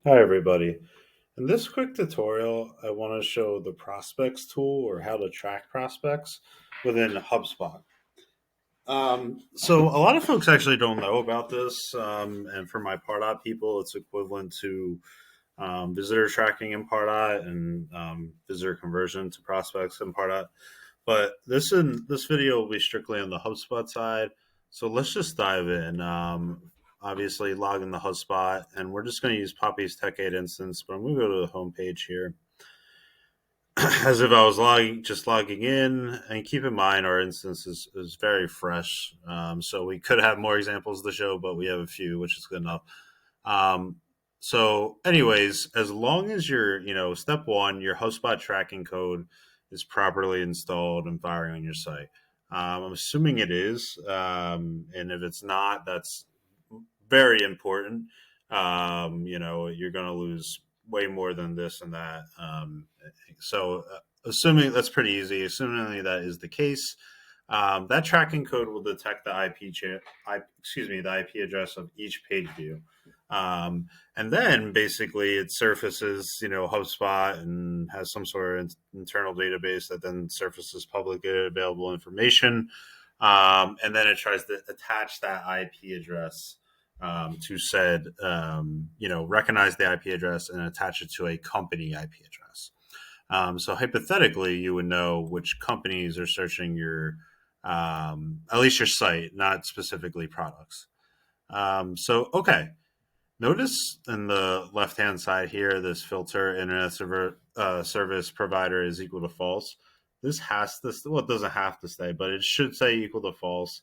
Hi, everybody. In this quick tutorial, I want to show the prospects tool or how to track prospects within HubSpot. So, a lot of folks actually don't know about this. And for my Pardot people, it's equivalent to visitor tracking in Pardot and visitor conversion to prospects in Pardot. But this video will be strictly on the HubSpot side. So let's just dive in. Obviously, log in the HubSpot, and we're just going to use Poppy's Tech 8 instance. But I'm going to go to the home page here, as if I was logging in. And keep in mind, our instance is very fresh, so we could have more examples to show, but we have a few, which is good enough. Um, so, anyways, as long as step one, your HubSpot tracking code is properly installed and firing on your site. I'm assuming it is. And if it's not, that's very important. You're going to lose way more than this and that. Assuming that's pretty easy, assuming that is the case, that tracking code will detect the the IP address of each page view. And then basically it surfaces, HubSpot and has some sort of internal database that then surfaces publicly available information. And then it tries to attach that IP address to said, recognize the IP address and attach it to a company IP address. So hypothetically, you would know which companies are searching at least your site, not specifically products. Okay. Notice in the left-hand side here, this filter service provider is equal to false. This has to, well, it doesn't have to stay, but it should say equal to false.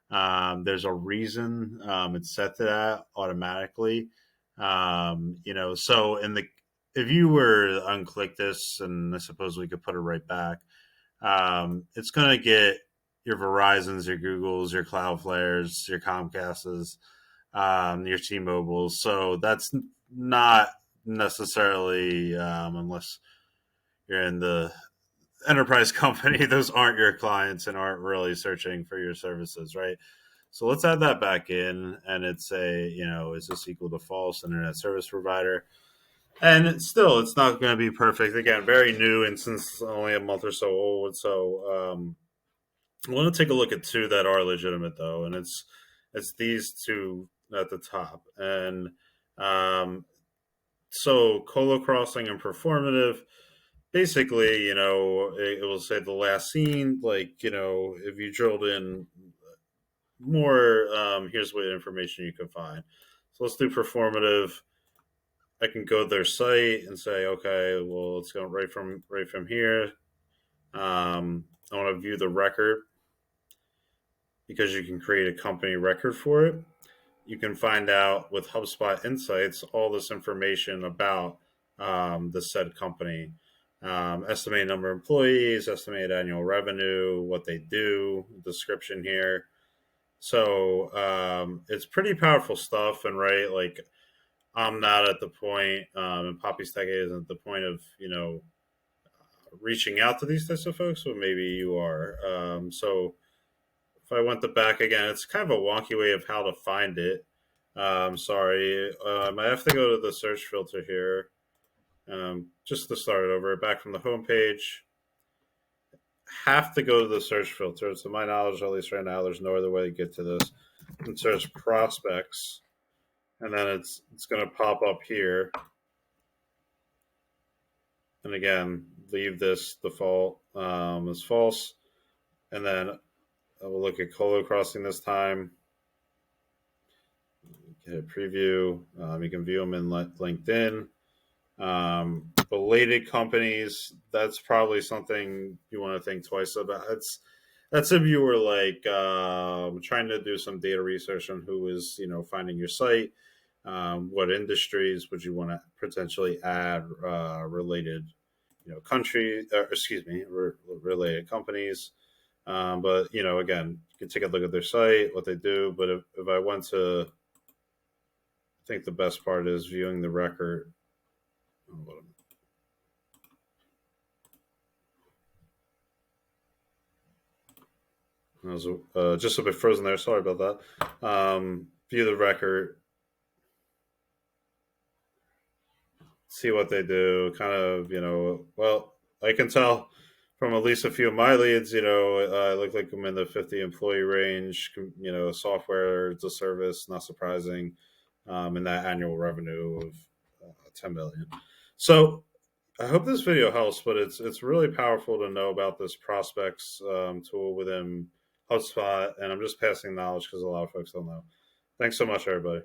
There's a reason it's set to that automatically. So if you were to unclick this, and I suppose we could put it right back, it's going to get your Verizons, your Googles, your Cloudflares, your Comcasts, your T-Mobile. So that's not necessarily, unless you're in the enterprise company, those aren't your clients and aren't really searching for your services, right? So let's add that back in, and it's is this equal to false internet service provider? And it's not going to be perfect. Again, very new, and since only a month or so old, so I want to take a look at two that are legitimate though, and it's these two at the top, and um, so colo crossing and performative. Basically, it will say the last scene. Like, if you drilled in more, here's what information you can find. So let's do performative. I can go to their site and say, okay, well, let's go right from here. I want to view the record because you can create a company record for it. You can find out with HubSpot Insights all this information about the said company. Estimated number of employees, estimated annual revenue, what they do, description here. So it's pretty powerful stuff. And right, like I'm not at the point, and Poppy's Tech isn't at the point of, reaching out to these types of folks, but maybe you are. So if I went to back again, it's kind of a wonky way of how to find it. Sorry. I have to go to the search filter here. Just to start it over, back from the home page. Have to go to the search filter. To my knowledge, at least right now, there's no other way to get to this. And search prospects, and then it's going to pop up here. And again, leave this default as false, and then I will look at colo crossing this time. Get a preview. You can view them in LinkedIn. Related companies, that's probably something you want to think twice about. That's if you were like trying to do some data research on who is finding your site. What industries would you want to potentially add related country, excuse me, related companies. But again, you can take a look at their site, what they do. But if I went to, I think the best part is viewing the record. I was just a bit frozen there. Sorry about that. View the record. see what they do. Kind of, well, I can tell from at least a few of my leads, I look like I'm in the 50 employee range. Software as a service, not surprising, and that annual revenue of 10 million. So I hope this video helps, but it's really powerful to know about this prospects tool within HubSpot, and I'm just passing knowledge because a lot of folks don't know. Thanks so much, everybody.